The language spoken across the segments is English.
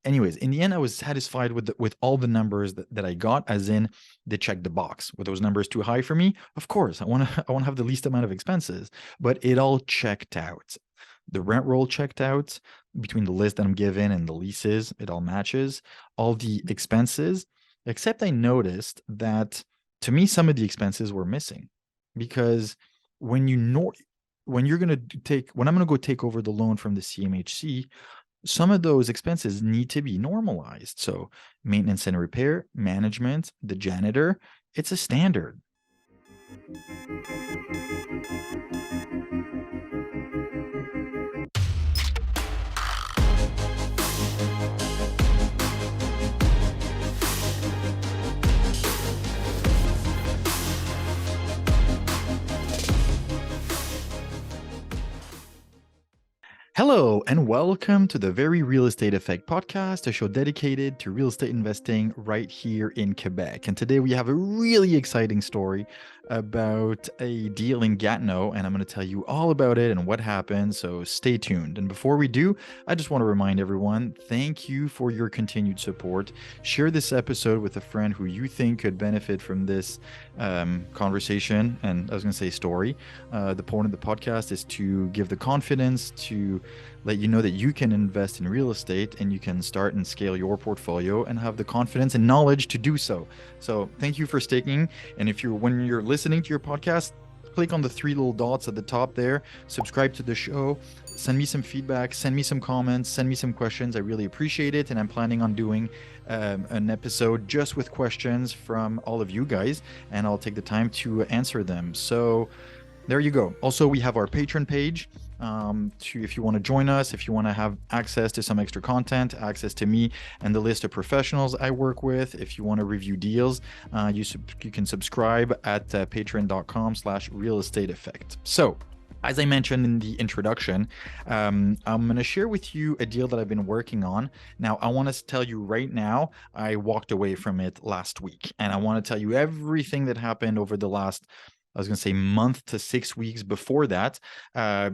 anyways, in the end, I was satisfied with all the numbers that I got, as in they checked the box. Were those numbers too high for me? Of course, I want to have the least amount of expenses, but it all checked out. The rent roll checked out between the list that I'm given and the leases. It all matches. All the expenses, except I noticed that to me, some of the expenses were missing because when you know when you're going to take when I'm going to go take over the loan from the CMHC, some of those expenses need to be normalized. So maintenance and repair, management, the janitor, it's a standard. Hello, and welcome to the Very Real Estate Effect podcast, a show dedicated to real estate investing right here in Quebec. And today we have a really exciting story about a deal in Gatineau, and I'm going to tell you all about it and what happened. So stay tuned. And before we do, I just want to remind everyone, thank you for your continued support. Share this episode with a friend who you think could benefit from this conversation, and I was going to say story. The point of the podcast is to give the confidence to let you know that you can invest in real estate and you can start and scale your portfolio and have the confidence and knowledge to do so. So thank you for sticking. And when you're listening to your podcast, click on the three little dots at the top there, subscribe to the show, send me some feedback, send me some comments, send me some questions. I really appreciate it. And I'm planning on doing an episode just with questions from all of you guys, and I'll take the time to answer them. So there you go. Also, we have our Patreon page. If you want to join us, if you want to have access to some extra content, access to me and the list of professionals I work with, if you want to review deals, you can subscribe at patreon.com/real estate effect. So, as I mentioned in the introduction, I'm going to share with you a deal that I've been working on. Now, I want to tell you right now, I walked away from it last week, and I want to tell you everything that happened over the last, I was going to say, month to 6 weeks before that,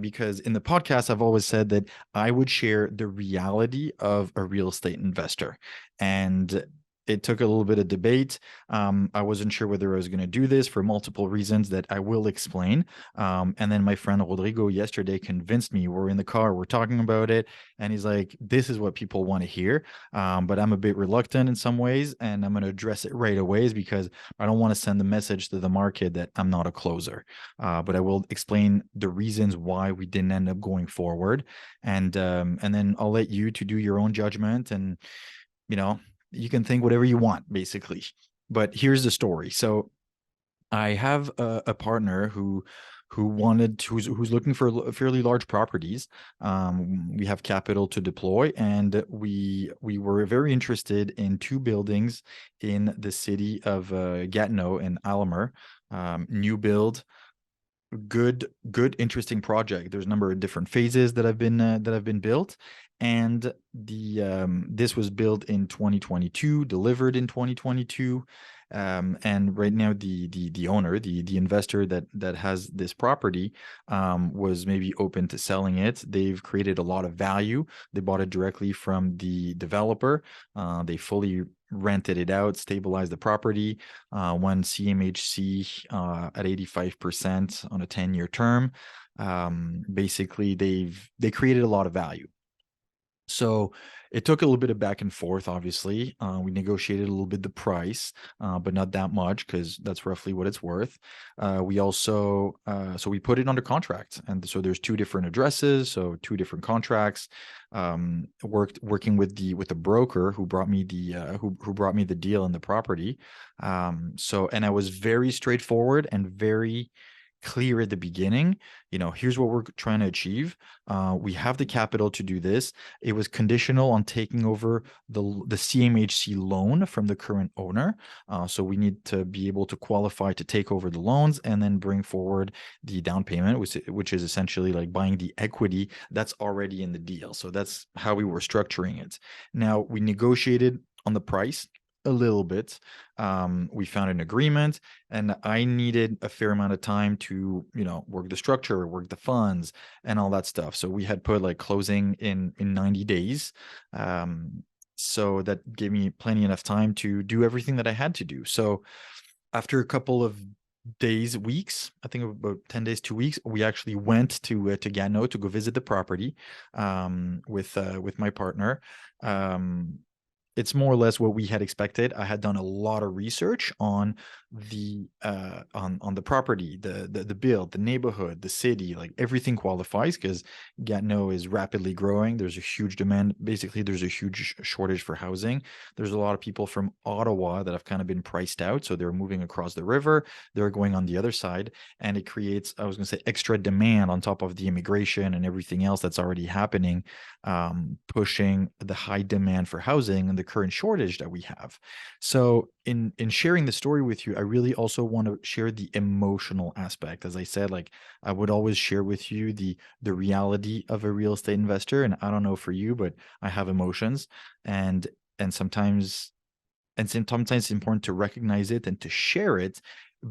because in the podcast, I've always said that I would share the reality of a real estate investor. And it took a little bit of debate. I wasn't sure whether I was going to do this for multiple reasons that I will explain. And then my friend Rodrigo yesterday convinced me. We're in the car, we're talking about it, and he's like, this is what people want to hear. But I'm a bit reluctant in some ways, and I'm going to address it right away because I don't want to send the message to the market that I'm not a closer. But I will explain the reasons why we didn't end up going forward. And then I'll let you to do your own judgment, and you can think whatever you want, basically. But here's the story. So I have a partner who's looking for fairly large properties. We have capital to deploy, and we were very interested in two buildings in the city of Gatineau and Alamer, new build. Good, interesting project. There's a number of different phases that have been built, and this was built in 2022, delivered in 2022, and right now the owner, the investor that has this property, was maybe open to selling it. They've created a lot of value. They bought it directly from the developer. They fully rented it out, stabilized the property, won CMHC at 85% on a 10-year term. Basically, they created a lot of value. So it took a little bit of back and forth, obviously. We negotiated a little bit the price, but not that much because that's roughly what it's worth. We also, so we put it under contract. And so there's two different addresses, so two different contracts. Working with the broker who brought me who brought me the deal and the property. And I was very straightforward and very clear at the beginning. Here's what we're trying to achieve. We have the capital to do this. It was conditional on taking over the CMHC loan from the current owner. So we need to be able to qualify to take over the loans and then bring forward the down payment, which is essentially like buying the equity that's already in the deal. So that's how we were structuring it. Now, we negotiated on the price a little bit. We found an agreement, and I needed a fair amount of time to, work the structure, work the funds, and all that stuff. So we had put like closing in 90 days. So that gave me plenty enough time to do everything that I had to do. So after a couple of days, weeks, I think about 10 days, 2 weeks, we actually went to Gatineau to go visit the property with my partner. Um, it's more or less what we had expected. I had done a lot of research on the property, the build, the neighborhood, the city, like everything qualifies because Gatineau is rapidly growing. There's a huge demand. Basically, there's a huge shortage for housing. There's a lot of people from Ottawa that have kind of been priced out, so they're moving across the river. They're going on the other side, and it creates, I was going to say, extra demand on top of the immigration and everything else that's already happening, pushing the high demand for housing and the current shortage that we have. So in sharing the story with you, I really also want to share the emotional aspect. As I said, like I would always share with you the reality of a real estate investor. And I don't know for you, but I have emotions, and and sometimes sometimes it's important to recognize it and to share it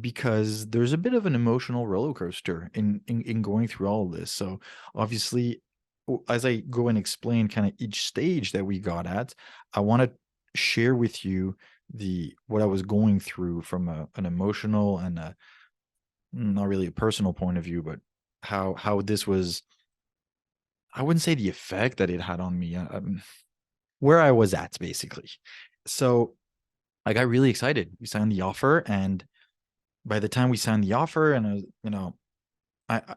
because there's a bit of an emotional roller coaster in going through all of this. So obviously, as I go and explain kind of each stage that we got at, I want to share with you the what I was going through from an emotional and not really a personal point of view, but how this was. I wouldn't say the effect that it had on me, where I was at basically. So I got really excited. We signed the offer, and by the time we signed the offer, and I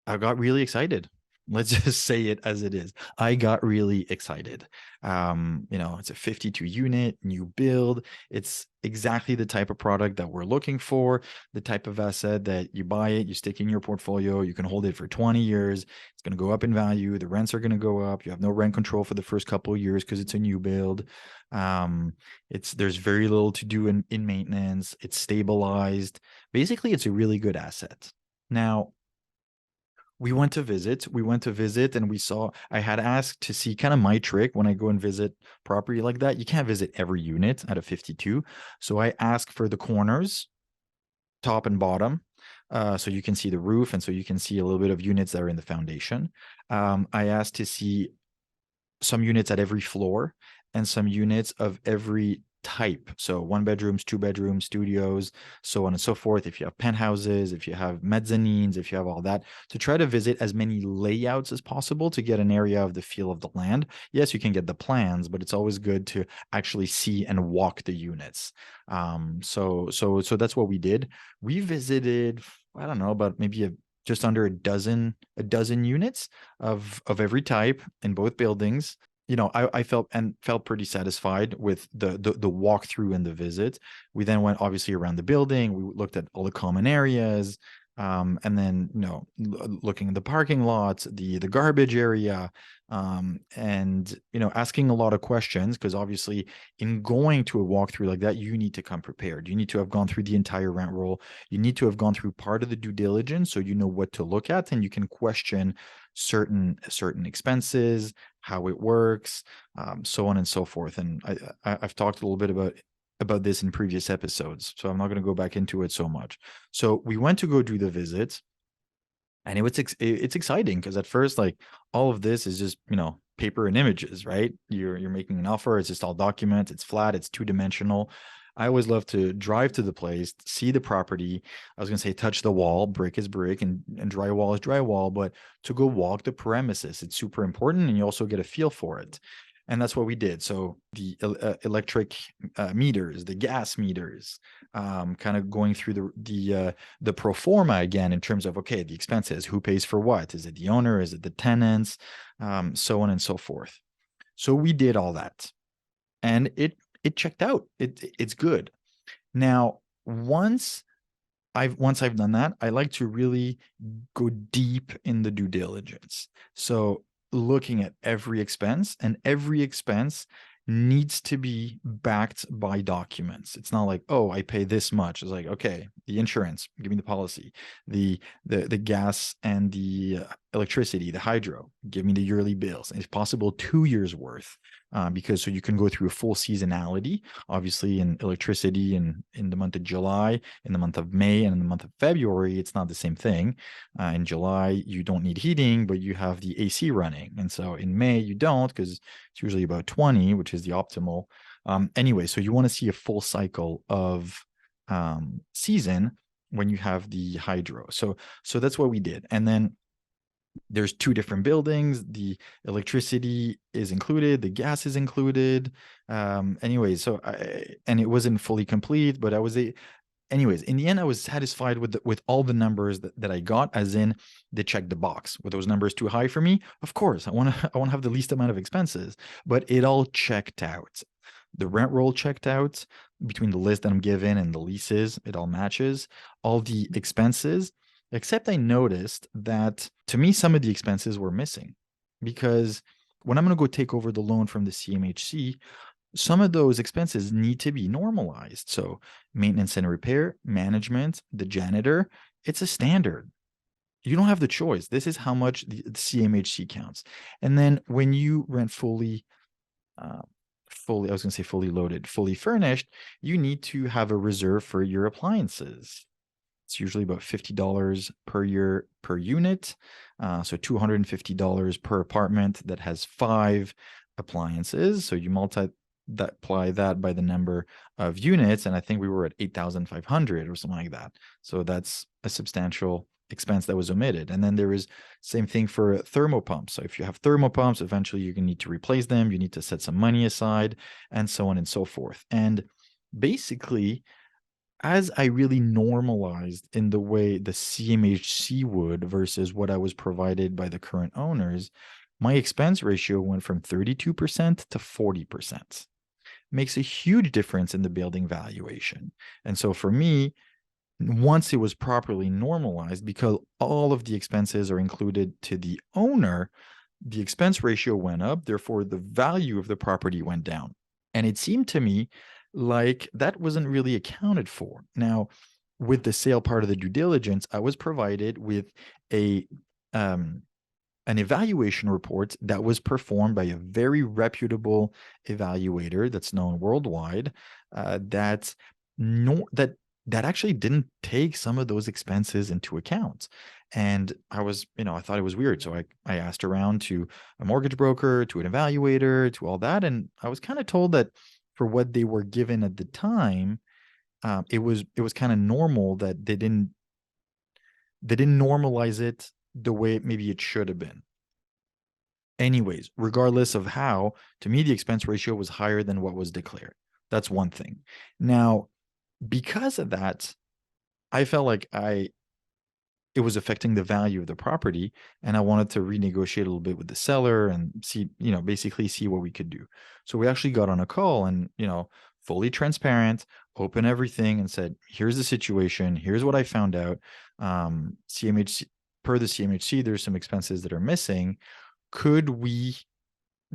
I got really excited. Let's just say it as it is. I got really excited. It's a 52 unit new build. It's exactly the type of product that we're looking for, the type of asset that you buy it, you stick in your portfolio, you can hold it for 20 years. It's going to go up in value. The rents are going to go up. You have no rent control for the first couple of years because it's a new build. There's very little to do in maintenance. It's stabilized. Basically, it's a really good asset. Now, we went to visit and we saw, I had asked to see kind of my trick when I go and visit property like that. You can't visit every unit at a 52. So I asked for the corners, top and bottom, so you can see the roof and so you can see a little bit of units that are in the foundation. I asked to see some units at every floor and some units of every type. So 1 bedrooms, 2 bedrooms, studios, so on and so forth. If you have penthouses, if you have mezzanines, if you have all that, to try to visit as many layouts as possible to get an area of the feel of the land. Yes, you can get the plans, but it's always good to actually see and walk the units. So that's what we did. We visited, I don't know, about maybe just under a dozen units of every type in both buildings. I felt pretty satisfied with the walkthrough and the visit. We then went obviously around the building. We looked at all the common areas, and then looking at the parking lots, the garbage area, and asking a lot of questions because obviously in going to a walkthrough like that, you need to come prepared. You need to have gone through the entire rent roll. You need to have gone through part of the due diligence so you know what to look at and you can question certain expenses, how it works, so on and so forth. And I've talked a little bit about this in previous episodes, so I'm not going to go back into it so much. So we went to go do the visit, and it's exciting because at first, like, all of this is just paper and images, right? You're making an offer. It's just all documents. It's flat. It's two-dimensional. I always love to drive to the place, see the property. I was gonna say touch the wall, brick is brick, and drywall is drywall, but to go walk the premises, it's super important, and you also get a feel for it. And that's what we did. So the electric meters, the gas meters, kind of going through the pro forma again in terms of, okay, the expenses, who pays for what? Is it the owner? Is it the tenants? So on and so forth. So we did all that, and it checked out. It's good. Now, once I've done that, I like to really go deep in the due diligence. So looking at every expense, and every expense needs to be backed by documents. It's not like, oh, I pay this much. It's like, okay, the insurance, give me the policy, the gas and the electricity, the hydro, give me the yearly bills. And if possible, 2 years worth, because so you can go through a full seasonality. Obviously, in electricity, in the month of July, in the month of May, and in the month of February, it's not the same thing. In July, you don't need heating, but you have the AC running. And so in May, you don't, because it's usually about 20, which is the optimal. Anyway, so you want to see a full cycle of season when you have the hydro. So that's what we did. And then there's two different buildings. The electricity is included, the gas is included. Anyway, and it wasn't fully complete, but anyways, in the end, I was satisfied with all the numbers that I got, as in they checked the box. Were those numbers too high for me? Of course, I want to have the least amount of expenses, but it all checked out. The rent roll checked out between the list that I'm given and the leases. It all matches. All the expenses, except I noticed that to me, some of the expenses were missing, because when I'm going to go take over the loan from the CMHC, some of those expenses need to be normalized. So maintenance and repair, management, the janitor, it's a standard. You don't have the choice. This is how much the CMHC counts. And then when you rent I was going to say fully loaded, fully furnished, you need to have a reserve for your appliances. It's usually about $50 per year per unit. So $250 per apartment that has 5 appliances. So you multiply that by the number of units, and I think we were at 8,500 or something like that. So that's a substantial expense that was omitted. And then there is same thing for thermopumps. So if you have thermopumps, eventually you're going to need to replace them. You need to set some money aside, and so on and so forth. And basically, as I really normalized in the way the CMHC would versus what I was provided by the current owners, my expense ratio went from 32% to 40%. Makes a huge difference in the building valuation. And so for me, once it was properly normalized, because all of the expenses are included to the owner, the expense ratio went up. Therefore, the value of the property went down. And it seemed to me like that wasn't really accounted for. Now, with the sale part of the due diligence, I was provided with an evaluation report that was performed by a very reputable evaluator that's known worldwide, that actually didn't take some of those expenses into account. And I thought it was weird. So I asked around to a mortgage broker, to an evaluator, to all that. And I was kind of told that for what they were given at the time, it was kind of normal, that they didn't normalize it the way maybe it should have been. Anyways, regardless of how, to me, the expense ratio was higher than what was declared. That's one thing. Now, because of that, I felt like it was affecting the value of the property, and I wanted to renegotiate a little bit with the seller and see, basically see what we could do. So we actually got on a call and, fully transparent, open everything, and said, here's the situation. Here's what I found out. CMHC, per the CMHC, there's some expenses that are missing. Could we,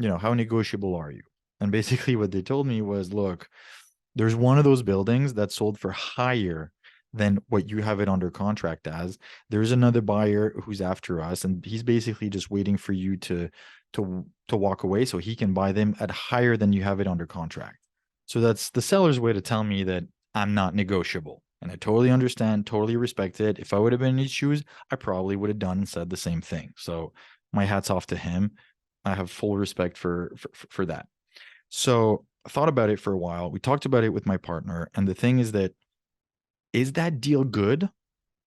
how negotiable are you? And basically what they told me was, look, there's one of those buildings that sold for higher than what you have it under contract as. There's another buyer who's after us, and he's basically just waiting for you to walk away so he can buy them at higher than you have it under contract. So that's the seller's way to tell me that I'm not negotiable. And I totally understand, totally respect it. If I would have been in his shoes, I probably would have done and said the same thing. So my hat's off to him. I have full respect for that. So I thought about it for a while. We talked about it with my partner. And the thing is that deal good?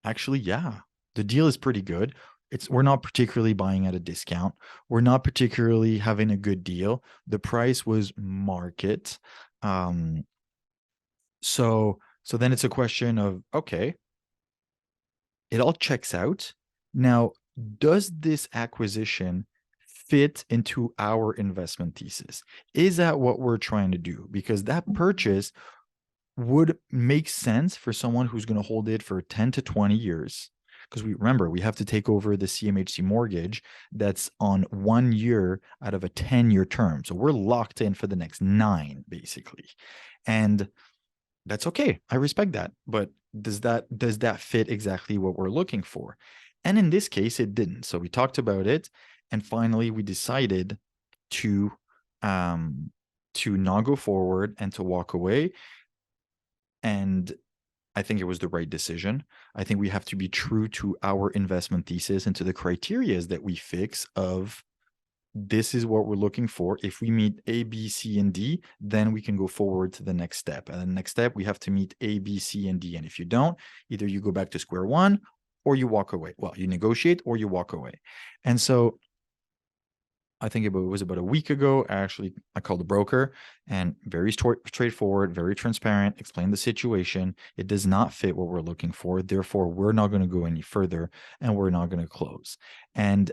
Actually, yeah, the deal is pretty good. We're not particularly buying at a discount. We're not particularly having a good deal. The price was market. So then it's a question of, okay, it all checks out. Now, does this acquisition fit into our investment thesis? Is that what we're trying to do? Because that purchase would make sense for someone who's going to hold it for 10 to 20 years. Because we have to take over the CMHC mortgage that's on 1 year out of a 10-year term. So we're locked in for the next 9, basically. And that's okay. I respect that. But does that fit exactly what we're looking for? And in this case, it didn't. So we talked about it, and finally we decided to not go forward and to walk away. And I think it was the right decision. I think we have to be true to our investment thesis and to the criteria that we fix of this is what we're looking for. If we meet A, B, C, and D, then we can go forward to the next step. And the next step, we have to meet A, B, C, and D. And if you don't, either you go back to square one or you walk away. Well, you negotiate or you walk away. And so I think it was about a week ago. I called the broker, and very straightforward, very transparent, explained the situation. It does not fit what we're looking for. Therefore, we're not going to go any further, and we're not going to close. And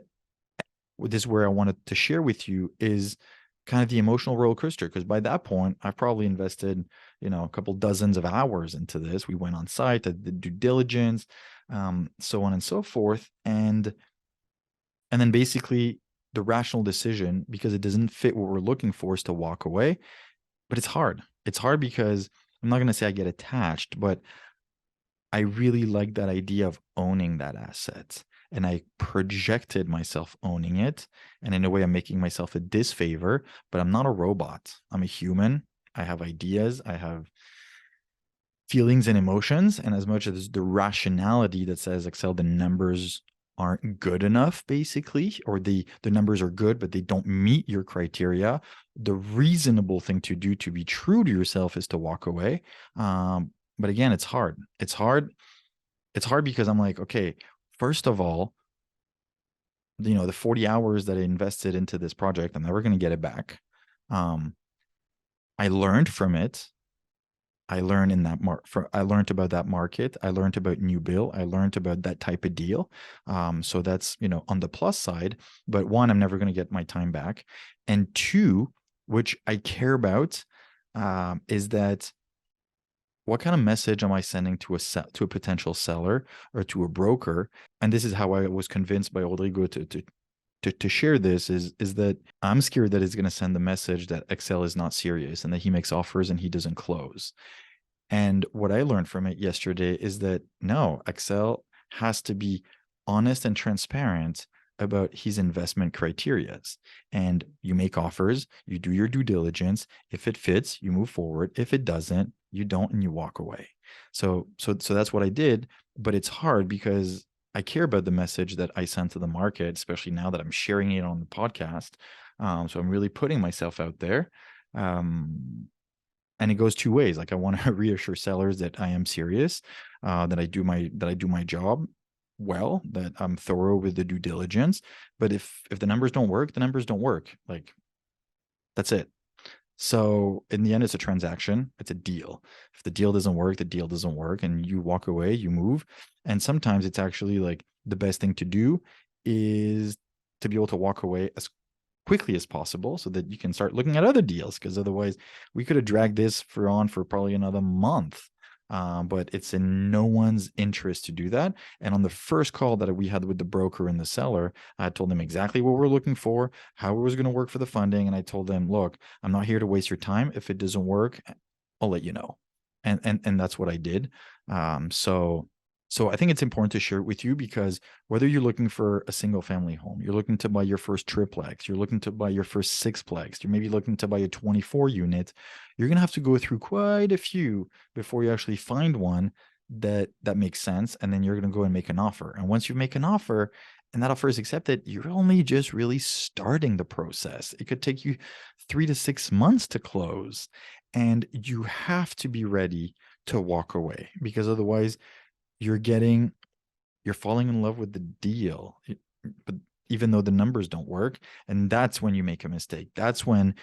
this is where I wanted to share with you is kind of the emotional roller coaster, because by that point I've probably invested a couple dozens of hours into this. We went on site, did the due diligence, so on and so forth, and then basically the rational decision, because it doesn't fit what we're looking for, is to walk away. But it's hard because I'm not going to say I get attached, but I really like that idea of owning that asset. And I projected myself owning it. And in a way, I'm making myself a disfavor, but I'm not a robot. I'm a human. I have ideas. I have feelings and emotions. And as much as the rationality that says, Axel, the numbers aren't good enough, basically, or the numbers are good, but they don't meet your criteria, the reasonable thing to do to be true to yourself is to walk away. But again, it's hard. It's hard because I'm like, okay, first of all, the 40 hours that I invested into this project, I'm never going to get it back. I learned from it. I learned I learned about that market. I learned about new bill. I learned about that type of deal. So that's, on the plus side. But one, I'm never going to get my time back. And two, which I care about, is that what kind of message am I sending to a potential seller or to a broker? And this is how I was convinced by Rodrigo to share this is that I'm scared that it's going to send the message that Axel is not serious and that he makes offers and he doesn't close. And what I learned from it yesterday is that no, Axel has to be honest and transparent about his investment criterias. And you make offers, you do your due diligence. If it fits, you move forward. If it doesn't, you don't, and you walk away. So that's what I did. But it's hard because I care about the message that I send to the market, especially now that I'm sharing it on the podcast. So I'm really putting myself out there. And it goes two ways. Like, I want to reassure sellers that I am serious, that I do my job well, that I'm thorough with the due diligence. But if the numbers don't work, the numbers don't work. Like, that's it. So in the end, it's a transaction. It's a deal. If the deal doesn't work, the deal doesn't work, and you walk away, you move. And sometimes it's actually like the best thing to do is to be able to walk away as quickly as possible so that you can start looking at other deals, because otherwise we could have dragged this for probably another month. But it's in no one's interest to do that. And on the first call that we had with the broker and the seller, I told them exactly what we're looking for, how it was going to work for the funding. And I told them, look, I'm not here to waste your time. If it doesn't work, I'll let you know. And that's what I did. So I think it's important to share it with you, because whether you're looking for a single family home, you're looking to buy your first triplex, you're looking to buy your first sixplex, you're maybe looking to buy a 24 unit, you're going to have to go through quite a few before you actually find one that makes sense. And then you're going to go and make an offer. And once you make an offer and that offer is accepted, you're only just really starting the process. It could take you 3 to 6 months to close. And you have to be ready to walk away, because otherwise you're falling in love with the deal, but even though the numbers don't work. And that's when you make a mistake. That's when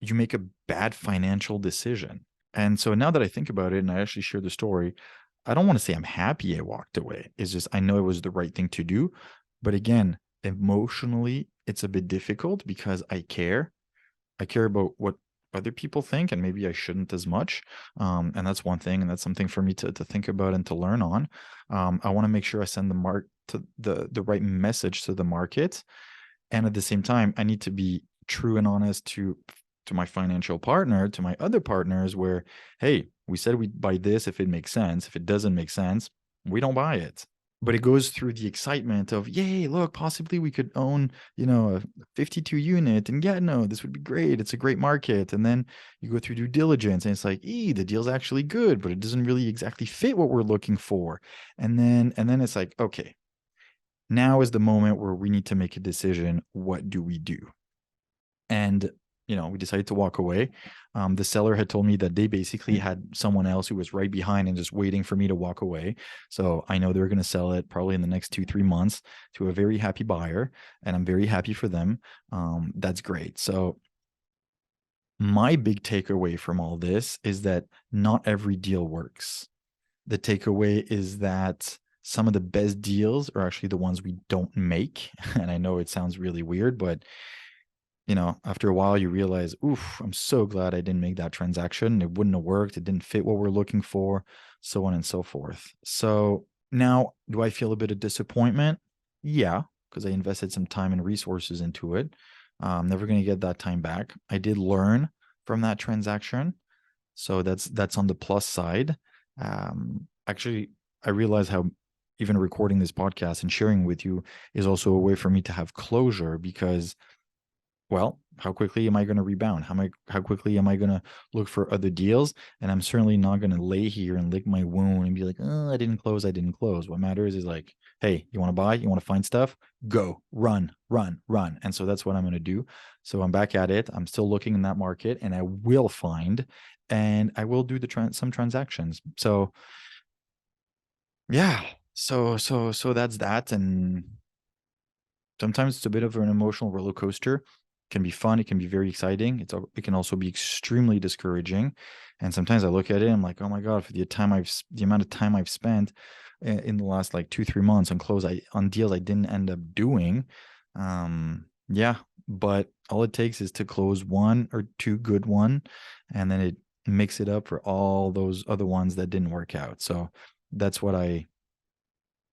you make a bad financial decision. And so now that I think about it and I actually share the story, I don't want to say I'm happy I walked away. It's just, I know it was the right thing to do. But again, emotionally, it's a bit difficult because I care about what other people think, and maybe I shouldn't as much. And that's one thing, and that's something for me to think about and to learn on. I want to make sure I send the right message to the market, and at the same time, I need to be true and honest to my financial partner, to my other partners, where, hey, we said we'd buy this if it makes sense. If it doesn't make sense, we don't buy it. but it goes through the excitement of, yay, look, possibly we could own, a 52 unit in Gatineau. This would be great. It's a great market. And then you go through due diligence and it's like, the deal's actually good, but it doesn't really exactly fit what we're looking for. And then it's like, okay, now is the moment where we need to make a decision. What do we do? And we decided to walk away. The seller had told me that they basically had someone else who was right behind and just waiting for me to walk away. So I know they're going to sell it probably in the next 2-3 months to a very happy buyer, and I'm very happy for them. That's great. So my big takeaway from all this is that not every deal works. The takeaway is that some of the best deals are actually the ones we don't make. And I know it sounds really weird, but after a while you realize, oof, I'm so glad I didn't make that transaction. It wouldn't have worked. It didn't fit what we're looking for, so on and so forth. So now, do I feel a bit of disappointment? Yeah, because I invested some time and resources into it. I'm never going to get that time back. I did learn from that transaction. So that's on the plus side. Actually, I realize how even recording this podcast and sharing with you is also a way for me to have closure, because, well, how quickly am I going to rebound? How quickly am I going to look for other deals? And I'm certainly not going to lay here and lick my wound and be like, oh, I didn't close. What matters is like, hey, you want to buy? You want to find stuff? Go, run, run, run. And so that's what I'm going to do. So I'm back at it. I'm still looking in that market, and I will find, and I will do some transactions. So yeah. So that's that. And sometimes it's a bit of an emotional roller coaster. It can be fun. It can be very exciting. It can also be extremely discouraging. And sometimes I look at it, I'm like, oh my God, for the amount of time I've spent in the last like 2-3 months on deals I didn't end up doing. Yeah, but all it takes is to close one or two good one, and then it makes it up for all those other ones that didn't work out. So that's what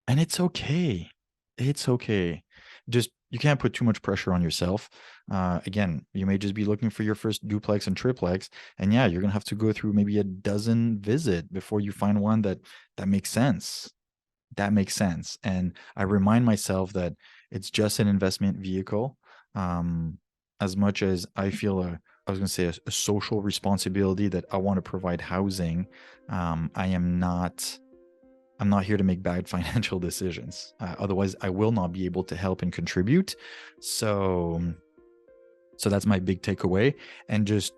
and it's okay. It's okay. Just you can't put too much pressure on yourself. Again, you may just be looking for your first duplex and triplex, and yeah, you're gonna have to go through maybe a dozen visit before you find one that makes sense. That makes sense. And I remind myself that it's just an investment vehicle. As much as I feel I was gonna say a social responsibility that I want to provide housing, I am not. I'm not here to make bad financial decisions. Otherwise, I will not be able to help and contribute. So, so that's my big takeaway. And just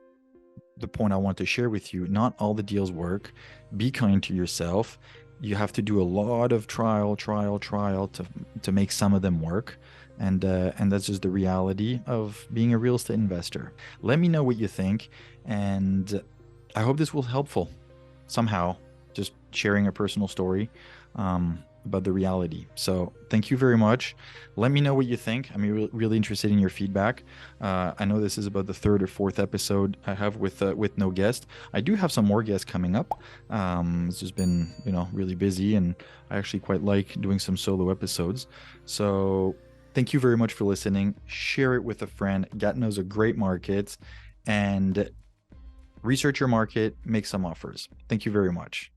the point I want to share with you: not all the deals work. Be kind to yourself. You have to do a lot of trial to make some of them work. And that's just the reality of being a real estate investor. Let me know what you think, and I hope this was helpful somehow, just sharing a personal story about the reality. So thank you very much. Let me know what you think. I'm really interested in your feedback. I know this is about the third or fourth episode I have with no guest. I do have some more guests coming up. It's just been really busy, and I actually quite like doing some solo episodes. So thank you very much for listening. Share it with a friend. Gatineau's a great market, and research your market, make some offers. Thank you very much.